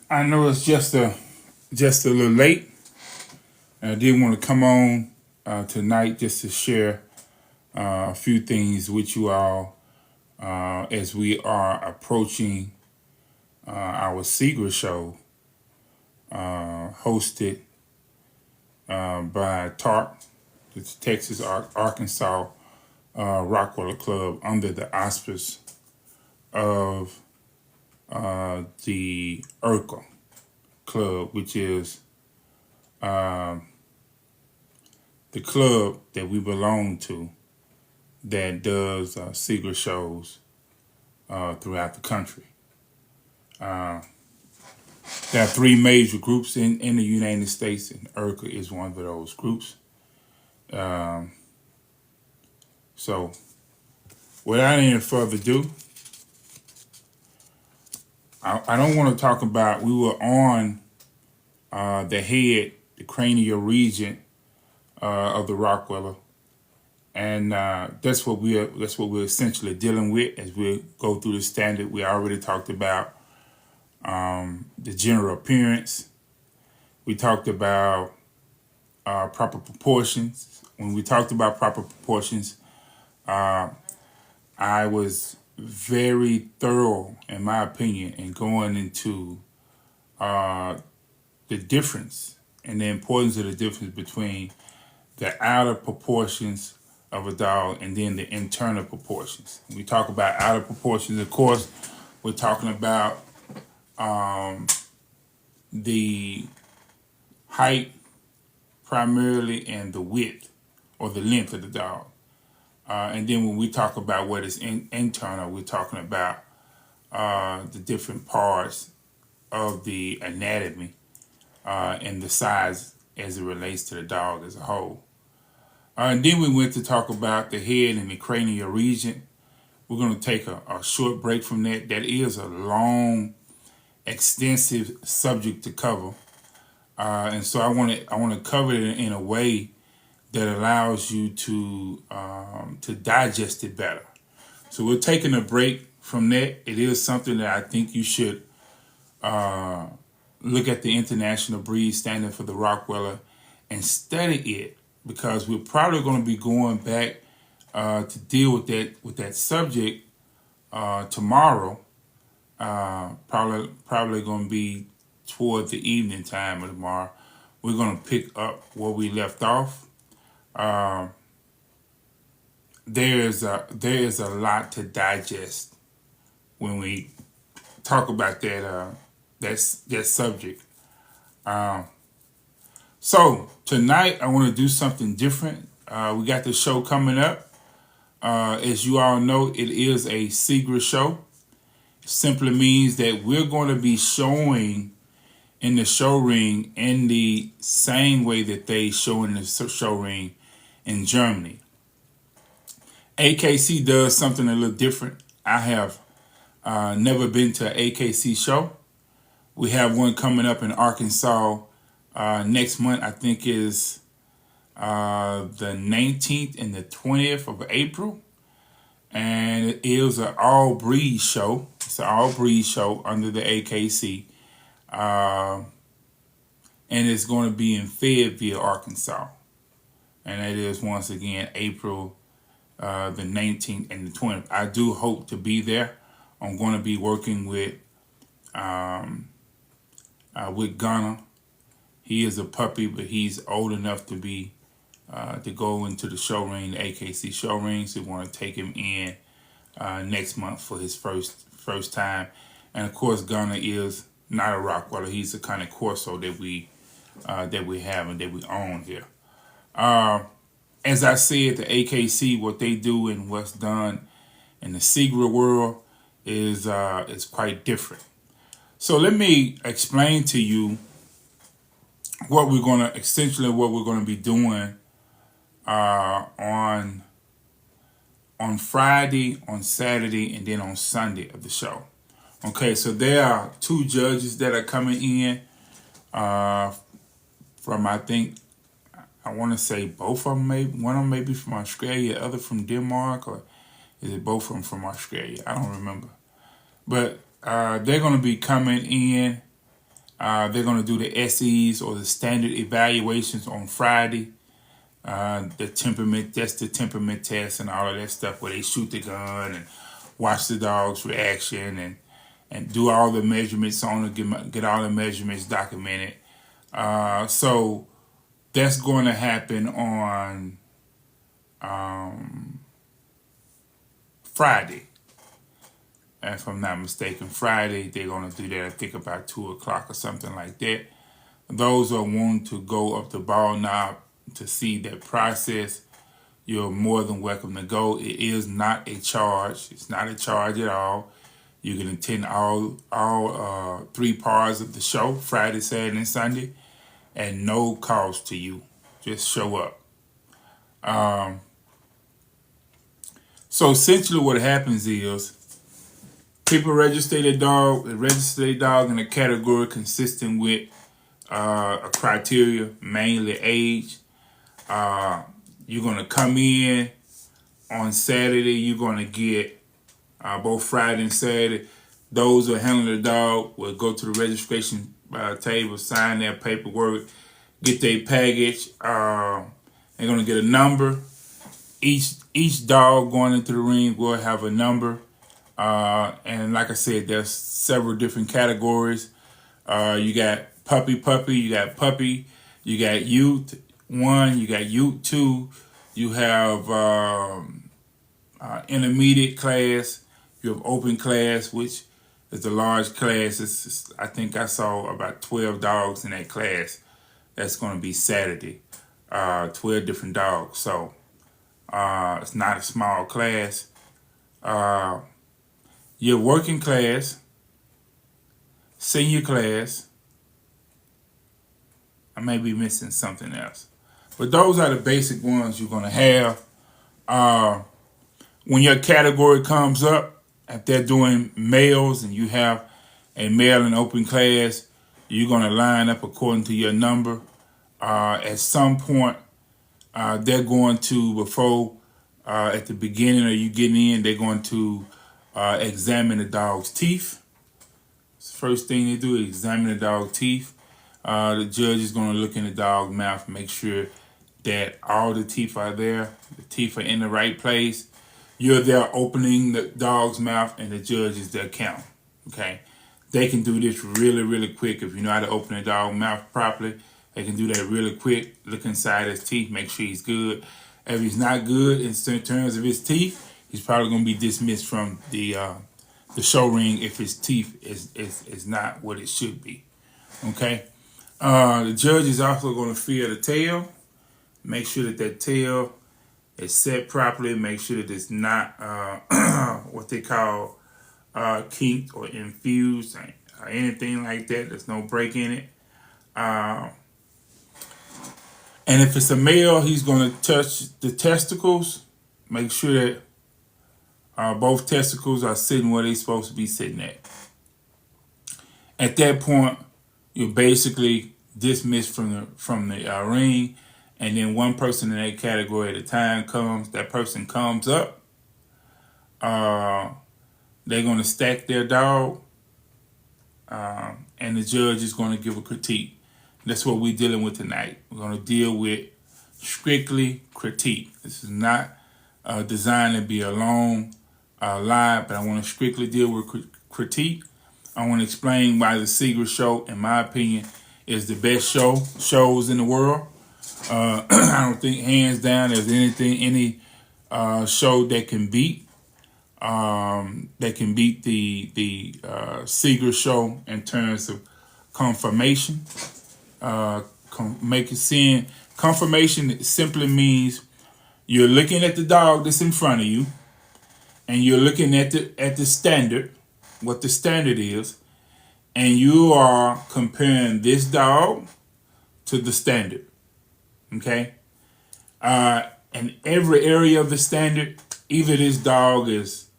I know it's just a little late. I did want to come on tonight just to share a few things with you all as we are approaching our Secret Show, hosted by TARP, the Texas Arkansas Rockwell Club, under the auspice of the Urkel Club, which is the club that we belong to that does secret shows throughout the country. There are three major groups in the United States, and Urkel is one of those groups. So, without any further ado, I don't want to talk about, we were on the head, the cranial region of the Rockefeller, and that's what we're essentially dealing with as we go through the standard. We already talked about the general appearance. We talked about proper proportions. When we talked about proper proportions, I was very thorough, in my opinion, in going into the difference and the importance of the difference between the outer proportions of a dog and then the internal proportions. When we talk about outer proportions, of course, we're talking about the height primarily and the width or the length of the dog. And then when we talk about what is internal, we're talking about the different parts of the anatomy and the size as it relates to the dog as a whole. And then we went to talk about the head and the cranial region. We're going to take a short break from that. That is a long, extensive subject to cover. And so I want to cover it in a way that allows you to digest it better. So we're taking a break from that. It is something that I think you should look at the International Breed Standard for the Rottweiler and study it, because we're probably going to be going back to deal with that subject tomorrow. Probably going to be toward the evening time of tomorrow. We're going to pick up where we left off. There is a lot to digest when we talk about that subject. So tonight I want to do something different. We got the show coming up. As you all know, it is a secret show. It simply means that we're going to be showing in the show ring in the same way that they show in the show ring in Germany. AKC does something a little different. I have never been to an AKC show. We have one coming up in Arkansas next month. I think is the 19th and the 20th of April. And it is an all-breed show. It's an all-breed show under the AKC. And it's going to be in Fayetteville, Arkansas. And that is, once again, April the 19th and the 20th. I do hope to be there. I'm going to be working with Gunner. He is a puppy, but he's old enough to be to go into the show ring, the AKC show ring. So we want to take him in next month for his first time. And of course, Gunner is not a Rottweiler. He's a kind of Corso that we have and that we own here. As I said, the AKC, what they do and what's done in the secret world is quite different. So let me explain to you what we're going to be doing on Friday, on Saturday, and then on Sunday of the show. Okay, so there are two judges that are coming in from, I want to say both of them, maybe one of them may be from Australia, other from Denmark, or is it both of them from Australia? I don't remember. But they're going to be coming in They're going to do the SEs or the standard evaluations on Friday. The temperament, that's the temperament test and all of that stuff where they shoot the gun and watch the dog's reaction and do all the measurements on it, get all the measurements documented. So that's going to happen on Friday. If I'm not mistaken, Friday they're going to do that, I think about 2 o'clock or something like that. Those are wanting to go up the ball knob to see that process. You're more than welcome to go. It is not a charge. It's not a charge at all. You can attend all 3 parts of the show, Friday, Saturday, and Sunday, at no cost to you. Just show up. So essentially what happens is people register their dog in a category consistent with a criteria, mainly age. You're going to come in on Saturday. You're going to get both Friday and Saturday. Those who handle the dog will go to the registration table, sign their paperwork, get their package. They're going to get a number. Each dog going into the ring will have a number. And like I said, there's several different categories. You got puppy, you got puppy, you got youth 1, you got youth 2, you have intermediate class, you have open class, which is the large class. I think I saw about 12 dogs in that class. That's going to be Saturday. 12 different dogs. So it's not a small class. Your working class, senior class, I may be missing something else. But those are the basic ones you're going to have. When your category comes up, if they're doing males and you have a male in open class, you're going to line up according to your number. At some point, they're going to, before, at the beginning of you getting in, they're going to examine the dog's teeth. It's the first thing they do is examine the dog's teeth. The judge is going to look in the dog's mouth and make sure that all the teeth are there. The teeth are in the right place. You're there opening the dog's mouth and the judge is there counting. Okay? They can do this really, really quick. If you know how to open the dog's mouth properly, they can do that really quick. Look inside his teeth, make sure he's good. If he's not good in terms of his teeth, he's probably going to be dismissed from the show ring if his teeth is not what it should be. Okay? The judge is also going to feel the tail. Make sure that tail is set properly. Make sure that it's not what they call kinked or infused or anything like that. There's no break in it. And if it's a male, he's going to touch the testicles. Make sure that both testicles are sitting where they're supposed to be sitting at. At that point, you're basically dismissed from the ring, and then one person in that category at a time comes. That person comes up. They're going to stack their dog, and the judge is going to give a critique. That's what we're dealing with tonight. We're going to deal with strictly critique. This is not designed to be a long live, but I want to strictly deal with critique. I want to explain why the Secret Show, in my opinion, is the best shows in the world. I don't think hands down there's any show that can beat the Secret Show in terms of confirmation. Confirmation simply means you're looking at the dog that's in front of you, and you're looking at the standard, what the standard is, and you are comparing this dog to the standard. Okay? In every area of the standard, either this dog is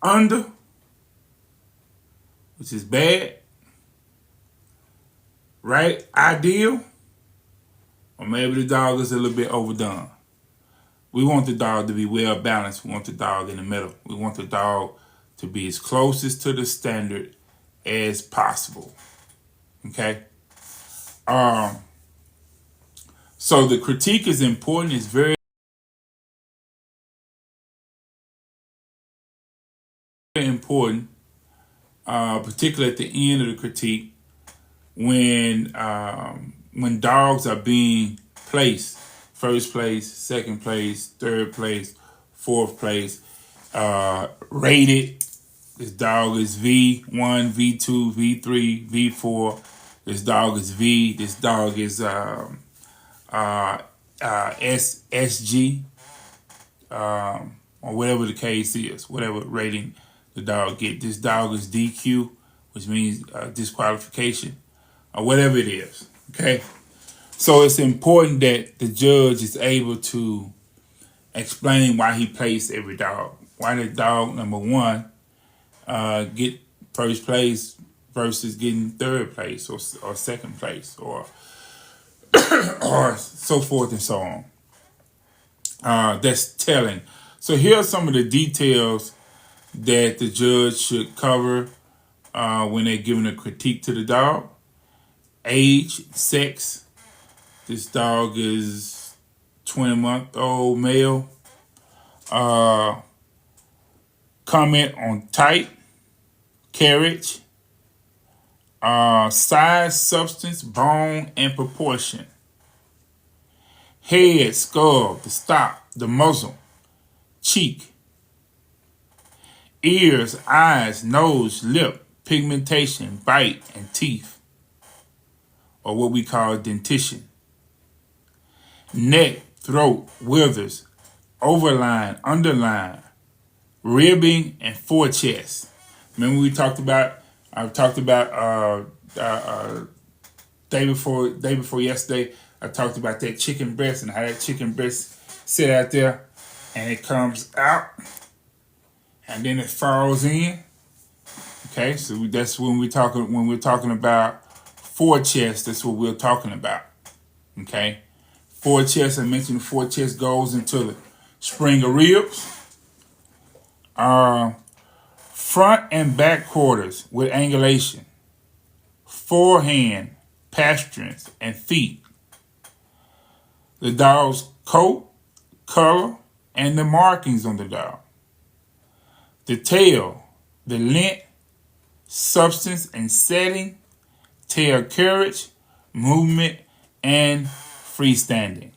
under, which is bad, right, ideal, or maybe the dog is a little bit overdone. We want the dog to be well balanced. We want the dog in the middle. We want the dog to be as closest to the standard as possible. Okay. Um, so the critique is important. It's very important, particularly at the end of the critique when dogs are being placed, first place, second place, third place, fourth place, rated. This dog is V1, V2, V3, V4. This dog is V. This dog is SG, or whatever the case is, whatever rating the dog get. This dog is DQ, which means disqualification, or whatever it is. Okay, so it's important that the judge is able to explain why he placed every dog. Why did dog number one get first place versus getting third place or second place or or so forth and so on. That's telling. So here are some of the details that the judge should cover when they're giving a critique to the dog. Age, sex. This dog is 20-month-old male. Comment on type, carriage, size, substance, bone, and proportion. Head, skull, the stop, the muzzle, cheek, ears, eyes, nose, lip, pigmentation, bite, and teeth, or what we call dentition. Neck, throat, withers, overline, underline, ribbing, and forechest. Remember I talked about day before yesterday. I talked about that chicken breast and how that chicken breast sit out there and it comes out and then it falls in. Okay, so that's when we're talking about forechest. That's what we're talking about. Okay, forechest. I mentioned the forechest goes into the spring of ribs. Front and back quarters with angulation, forehand, pasterns, and feet. The dog's coat, color, and the markings on the dog. The tail, the length, substance, and setting, tail carriage, movement, and freestanding.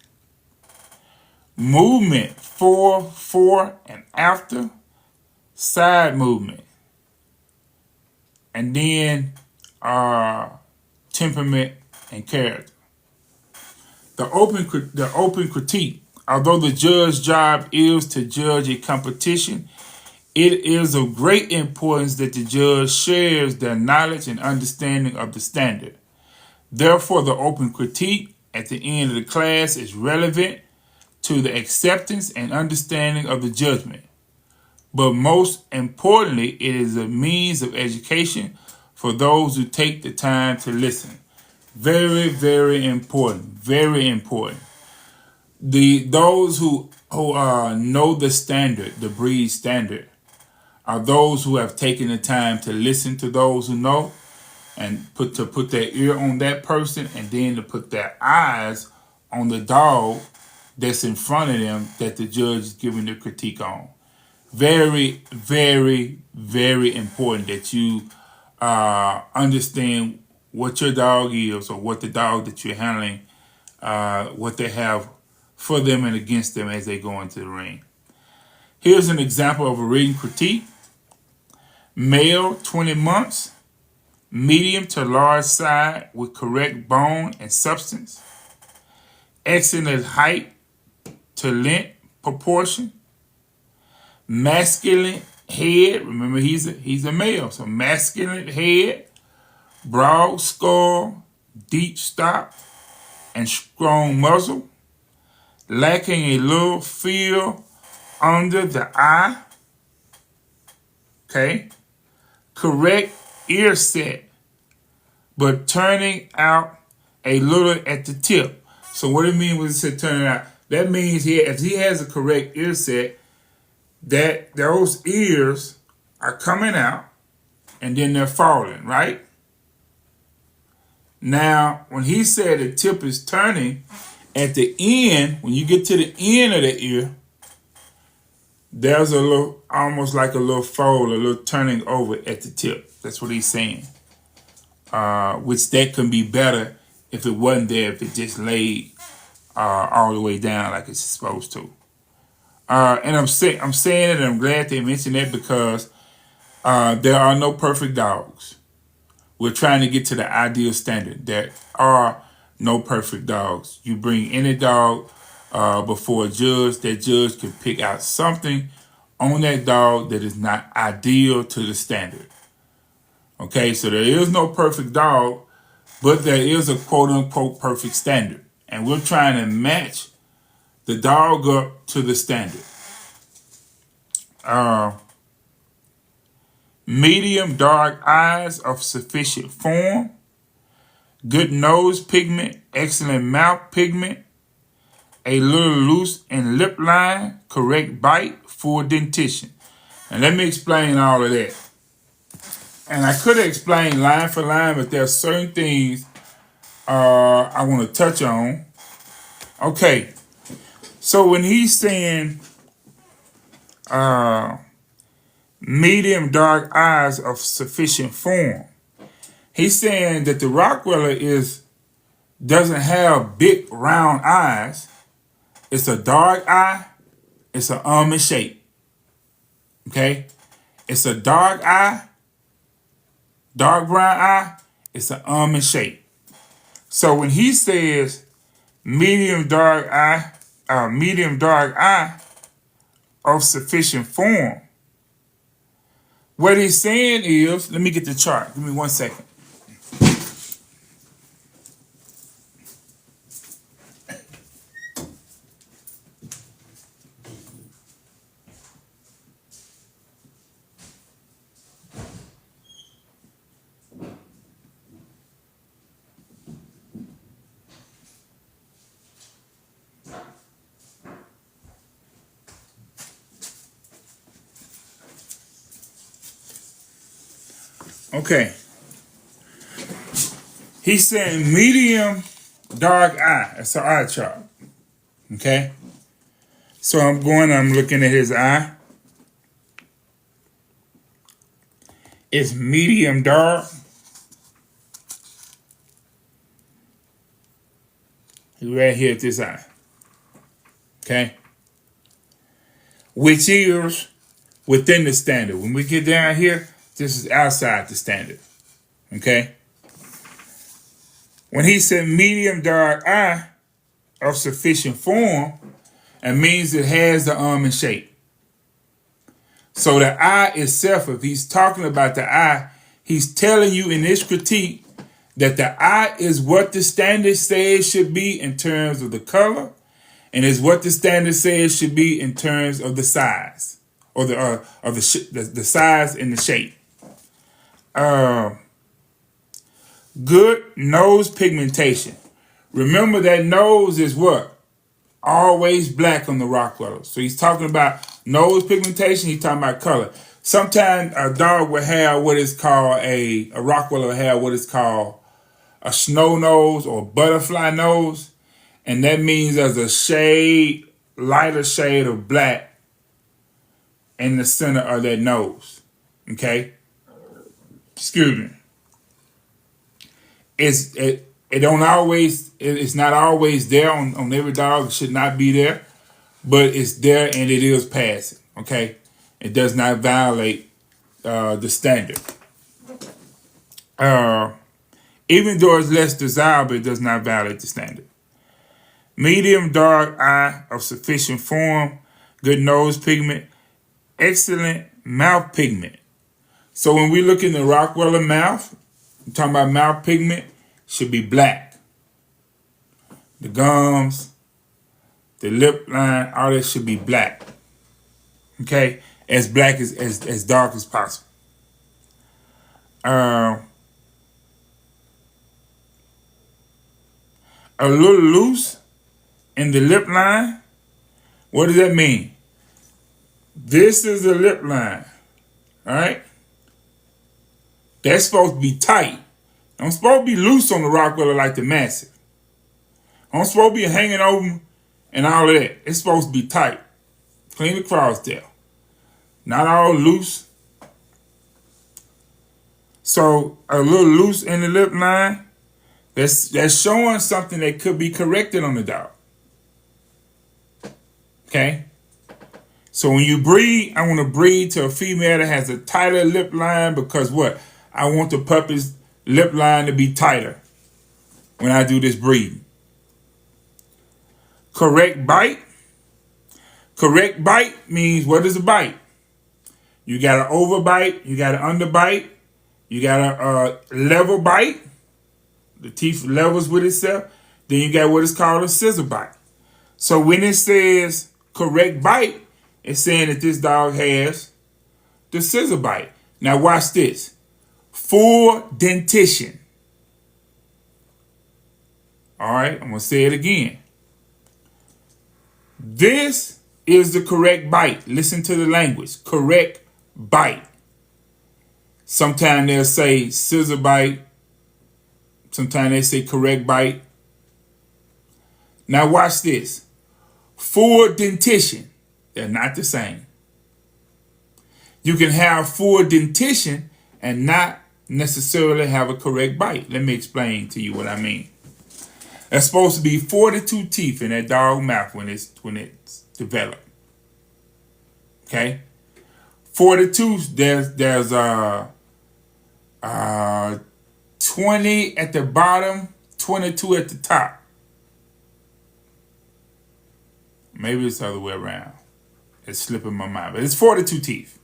Movement before, and after, side movement. And then temperament and character. The open critique. Although the judge's job is to judge a competition, it is of great importance that the judge shares their knowledge and understanding of the standard. Therefore, the open critique at the end of the class is relevant to the acceptance and understanding of the judgment. But most importantly, it is a means of education for those who take the time to listen. Very, very important. Very important. Those who know the standard, the breed standard, are those who have taken the time to listen to those who know and put their ear on that person and then to put their eyes on the dog that's in front of them that the judge is giving the critique on. Very, very, very important that you understand what your dog is or what the dog that you're handling, what they have for them and against them as they go into the ring. Here's an example of a written critique. Male, 20 months, medium to large size with correct bone and substance. Excellent height to length proportion. Masculine head, remember he's a male, so masculine head, broad skull, deep stop, and strong muzzle, lacking a little feel under the eye. Okay, correct ear set, but turning out a little at the tip. So what it means when it said turning out, that means if he has a correct ear set, that those ears are coming out and then they're falling, right? Now, when he said the tip is turning, at the end, when you get to the end of the ear, there's a little, almost like a little fold, a little turning over at the tip. That's what he's saying. Which that can be better if it wasn't there, if it just laid all the way down like it's supposed to. And I'm saying it, and I'm glad they mentioned that because there are no perfect dogs. We're trying to get to the ideal standard. There are no perfect dogs. You bring any dog before a judge, that judge can pick out something on that dog that is not ideal to the standard. Okay, so there is no perfect dog, but there is a quote-unquote perfect standard. And we're trying to match the dog up to the standard. Medium dark eyes of sufficient form, good nose pigment, excellent mouth pigment, a little loose in lip line, correct bite, full dentition. And let me explain all of that. And I could have explained line for line, but there are certain things I want to touch on. Okay, so when he's saying medium dark eyes of sufficient form, he's saying that the Rottweiler doesn't have big round eyes. It's a dark eye. It's an almond shape. Okay, it's a dark eye, dark brown eye. It's an almond shape. So when he says medium dark eye of sufficient form, what he's saying is, let me get the chart. Give me 1 second. Okay. He's saying medium dark eye. That's an eye chart. Okay. So I'm looking at his eye. It's medium dark. Right here at this eye. Okay. Which is within the standard. When we get down here, this is outside the standard. Okay. When he said medium dark eye of sufficient form, it means it has the almond shape. So the eye itself, if he's talking about the eye, he's telling you in this critique that the eye is what the standard says should be in terms of the color, and is what the standard says should be in terms of the size, or the size and the shape. Good nose pigmentation. Remember that nose is what? Always black on the Rottweiler. So he's talking about nose pigmentation. He's talking about color. Sometimes a dog will have what is called a Rottweiler will have what is called a snow nose or butterfly nose. And that means there's a lighter shade of black in the center of that nose. Okay? Excuse me. It's not always there on every dog. It should not be there, but it's there and it is passing. Okay, it does not violate the standard. Even though it's less desirable, it does not violate the standard. Medium dark eye of sufficient form, good nose pigment, excellent mouth pigment. So when we look in the Rottweiler mouth, we're talking about mouth pigment, should be black. The gums, the lip line, all that should be black. Okay? As black as dark as possible. A little loose in the lip line. What does that mean? This is the lip line. All right? That's supposed to be tight. I'm supposed to be loose on the Rockefeller like the Massive. I'm supposed to be hanging over and all of that. It's supposed to be tight. Clean across there. Not all loose. So a little loose in the lip line, that's showing something that could be corrected on the dog. Okay? So when you breed, I want to breed to a female that has a tighter lip line because what? I want the puppy's lip line to be tighter when I do this breeding. Correct bite. Correct bite means what is a bite? You got an overbite, you got an underbite, you got a level bite. The teeth levels with itself. Then you got what is called a scissor bite. So when it says correct bite, it's saying that this dog has the scissor bite. Now watch this. Full dentition. All right, I'm going to say it again. This is the correct bite. Listen to the language. Correct bite. Sometimes they'll say scissor bite. Sometimes they say correct bite. Now watch this. Full dentition. They're not the same. You can have full dentition and not necessarily have a correct bite. Let me explain to you what I mean. There's supposed to be 42 teeth in that dog mouth when it's developed. Okay? 42, there's 20 at the bottom, 22 at the top. Maybe it's the other way around. It's slipping my mind, but it's 42 teeth.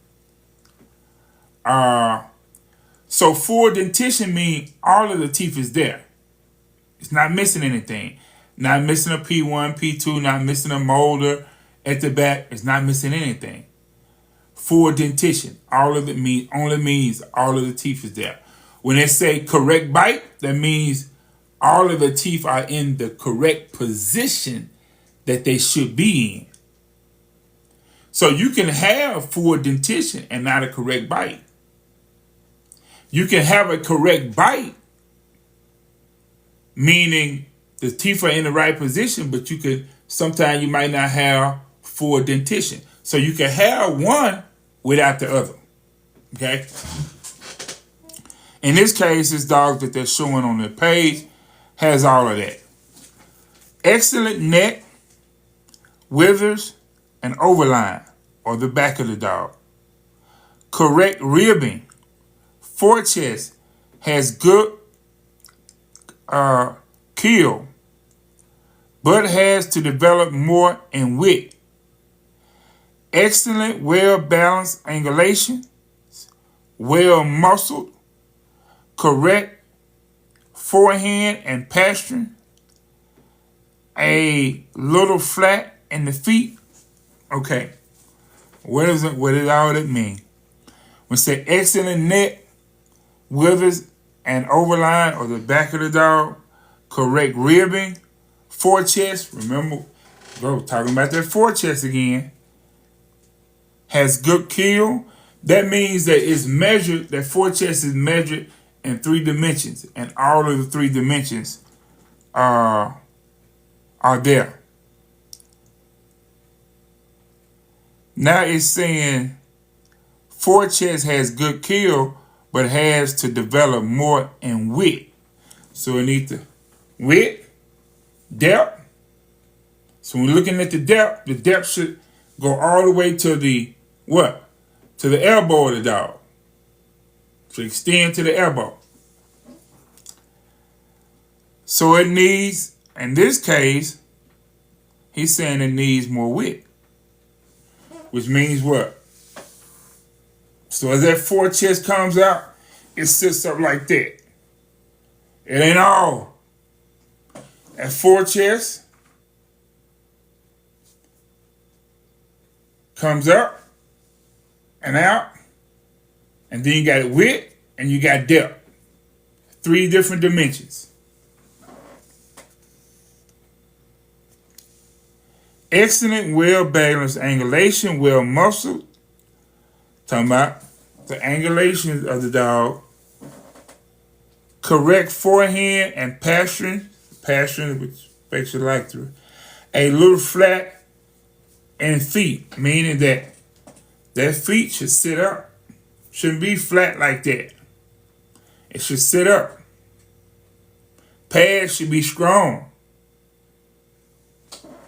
So full dentition means all of the teeth is there. It's not missing anything. Not missing a P1, P2, not missing a molder at the back. It's not missing anything. Full dentition, only means all of the teeth is there. When they say correct bite, that means all of the teeth are in the correct position that they should be in. So you can have full dentition and not a correct bite. You can have a correct bite, meaning the teeth are in the right position, but sometimes you might not have full dentition. So you can have one without the other. Okay? In this case, this dog that they're showing on the page has all of that. Excellent neck, withers, and overline, or the back of the dog. Correct ribbing. Forechest has good keel, but has to develop more in width. Excellent, well-balanced angulation, well-muscled, correct forehand and pasturing, a little flat in the feet. Okay, what does all that mean? When say excellent neck, withers, and overline, or the back of the dog, correct ribbing, forechest. Remember, bro, talking about that forechest again. Has good keel. That means that it's measured. That forechest is measured in 3 dimensions, and all of the 3 dimensions are there. Now it's saying forechest has good keel, but has to develop more in width. So it needs to width, depth. So when we're looking at the depth should go all the way to the what? To the elbow of the dog. So extend to the elbow. So it needs, in this case, he's saying it needs more width. Which means what? So as that forechest comes out, it sits up like that. It ain't all. That forechest comes up and out, and then you got width and you got depth. 3 different dimensions. Excellent, well-balanced angulation, well-muscled. Talking about the angulations of the dog correct forehand and passion, which makes you like to, a little flat in feet, meaning that their feet should sit up. Shouldn't be flat like that. It should sit up. Pads should be strong.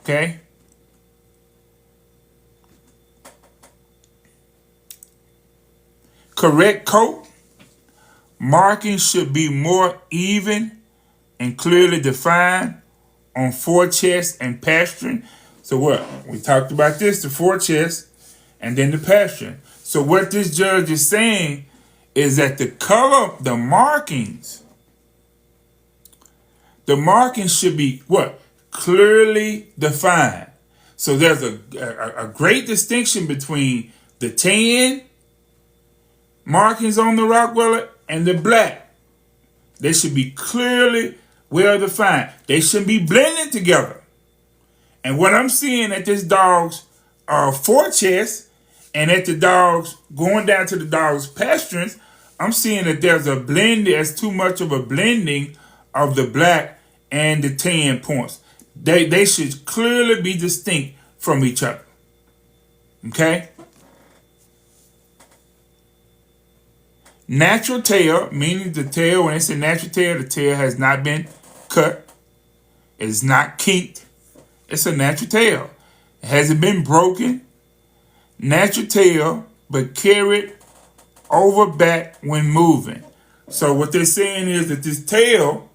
Okay? Correct coat. Markings should be more even and clearly defined on forechest and pastern. So what? We talked about this, the forechest and then the pastern. So what this judge is saying is that the color, the markings should be what? Clearly defined. So there's a great distinction between the tan markings on the Rottweiler and the black. They should be clearly well defined. They shouldn't be blended together. And what I'm seeing at this dog's forechest and at the dog's going down to the dog's pasterns, I'm seeing that there's a blend. There's too much of a blending of the black and the tan points. They should clearly be distinct from each other. Okay? Natural tail, meaning the tail, when it's a natural tail, the tail has not been cut. It's not kinked. It's a natural tail. It hasn't been broken. Natural tail, but carried over back when moving. So what they're saying is that this tail,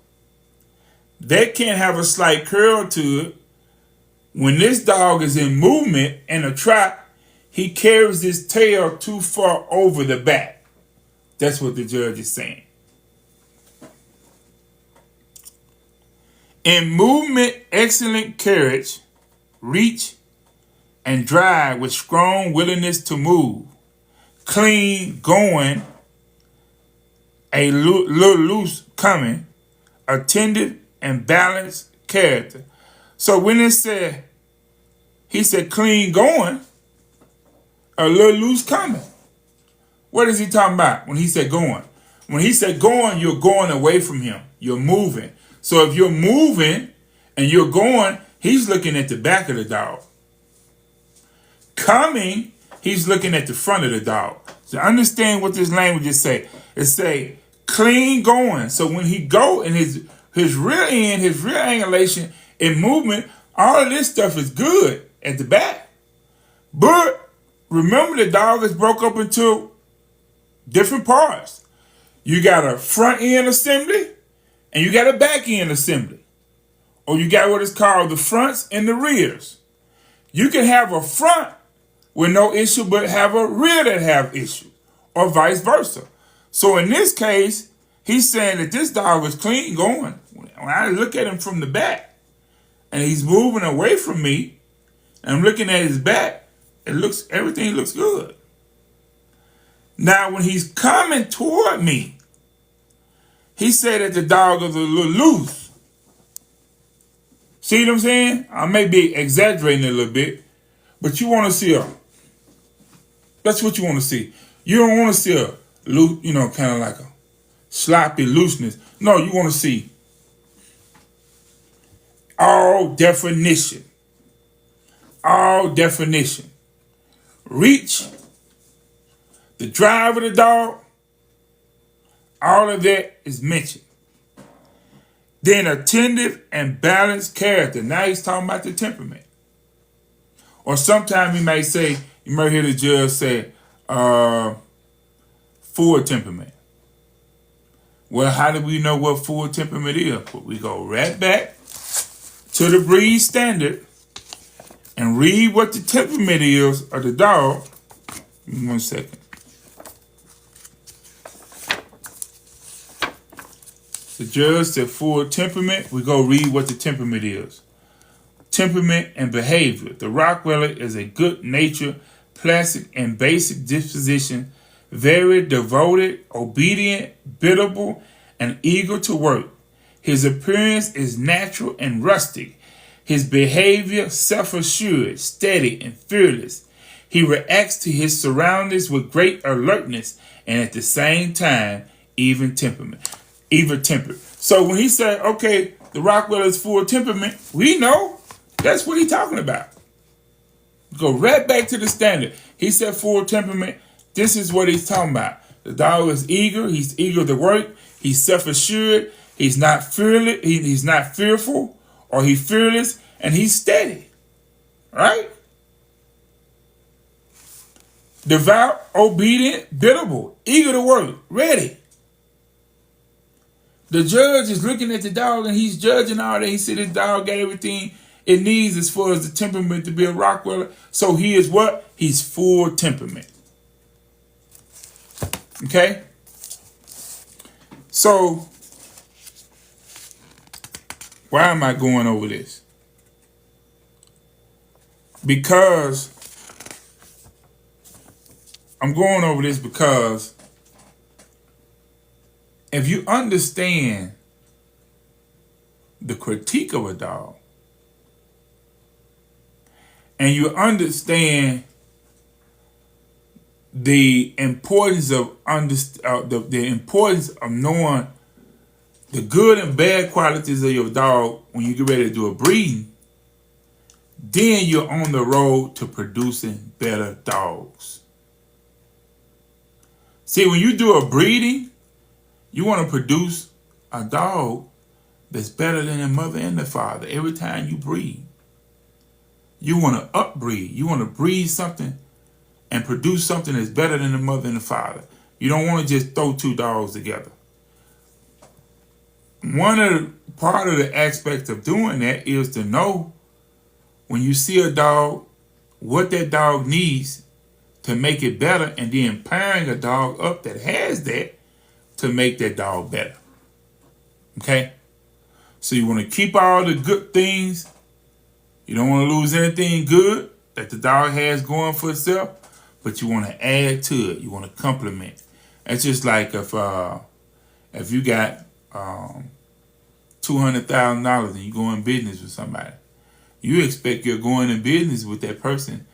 that can have a slight curl to it. When this dog is in movement in a trot, he carries his tail too far over the back. That's what the judge is saying. In movement, excellent carriage, reach, and drive with strong willingness to move. Clean going, a little loose coming, attentive and balanced character. So when it said, he said clean going, a little loose coming. What is he talking about when he said going? When he said going, you're going away from him. You're moving. So if you're moving and you're going, he's looking at the back of the dog. Coming, he's looking at the front of the dog. So understand what this language is say. It say clean going. So when he go in his rear end, his rear angulation and movement, all of this stuff is good at the back. But remember, the dog is broke up into different parts. You got a front end assembly and you got a back end assembly. Or you got what is called the fronts and the rears. You can have a front with no issue but have a rear that have issue, or vice versa. So in this case, he's saying that this dog is clean going. When I look at him from the back and he's moving away from me and I'm looking at his back, everything looks good. Now, when he's coming toward me, he said that the dog is a little loose. See what I'm saying? I may be exaggerating a little bit, but you want to see that's what you want to see. You don't want to see a loose, kind of like a sloppy looseness. No, you want to see all definition. All definition. Reach. The drive of the dog, all of that is mentioned. Then attentive and balanced character. Now he's talking about the temperament. Or sometimes he may say, you might hear the judge say, full temperament. Well, how do we know what full temperament is? Well, we go right back to the breed standard and read what the temperament is of the dog. Give me 1 second. The judge said full temperament. We go read what the temperament is. Temperament and behavior. The Rottweiler is a good-natured, plastic, and basic disposition, very devoted, obedient, biddable, and eager to work. His appearance is natural and rustic. His behavior self-assured, steady, and fearless. He reacts to his surroundings with great alertness and at the same time, even temperament. even tempered. So when he said, okay, the Rockwell is full temperament, we know that's what he's talking about. Go right back to the standard. He said full temperament. This is what he's talking about. The dog is eager. He's eager to work. He's self-assured. He's not fearless. He's not fearful, or he's fearless, and he's steady. Right? Devout, obedient, biddable, eager to work, ready. The judge is looking at the dog and he's judging all that. He said this dog got everything it needs as far as the temperament to be a Rottweiler. So he is what? He's full temperament. Okay? So, why am I going over this? Because I'm going over this because if you understand the critique of a dog, and you understand the importance of the importance of knowing the good and bad qualities of your dog when you get ready to do a breeding, then you're on the road to producing better dogs. See, when you do a breeding, you want to produce a dog that's better than the mother and the father every time you breed. You want to upbreed. You want to breed something and produce something that's better than the mother and the father. You don't want to just throw two dogs together. Part of the aspects of doing that is to know when you see a dog, what that dog needs to make it better, and then pairing a dog up that has that to make that dog better. Okay? So you want to keep all the good things. You don't want to lose anything good that the dog has going for itself, but you want to add to it. You want to complement. It's just like if you got $200,000 and you go in business with somebody, you expect you're going in business with that person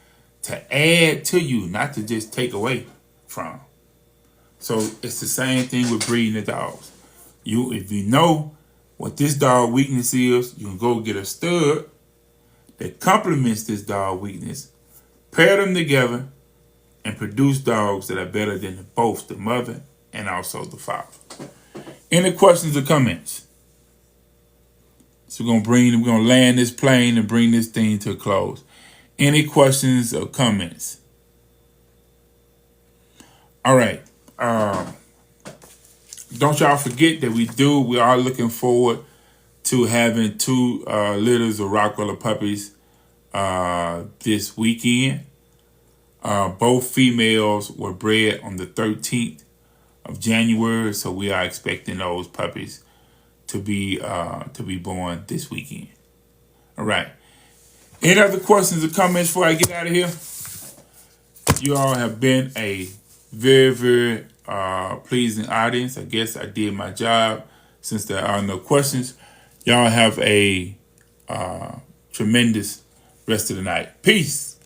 to add to you, not to just take away from. So it's the same thing with breeding the dogs. If you know what this dog weakness is, you can go get a stud that complements this dog weakness, pair them together, and produce dogs that are better than both the mother and also the father. Any questions or comments? So we're gonna land this plane and bring this thing to a close. Any questions or comments? All right. Don't y'all forget that we are looking forward to having 2 litters of Rottweiler puppies this weekend. Both females were bred on the 13th of January, so we are expecting those puppies to be born this weekend. All right. Any other questions or comments before I get out of here? You all have been a very, very pleasing audience. I guess I did my job since there are no questions. Y'all have a tremendous rest of the night. Peace.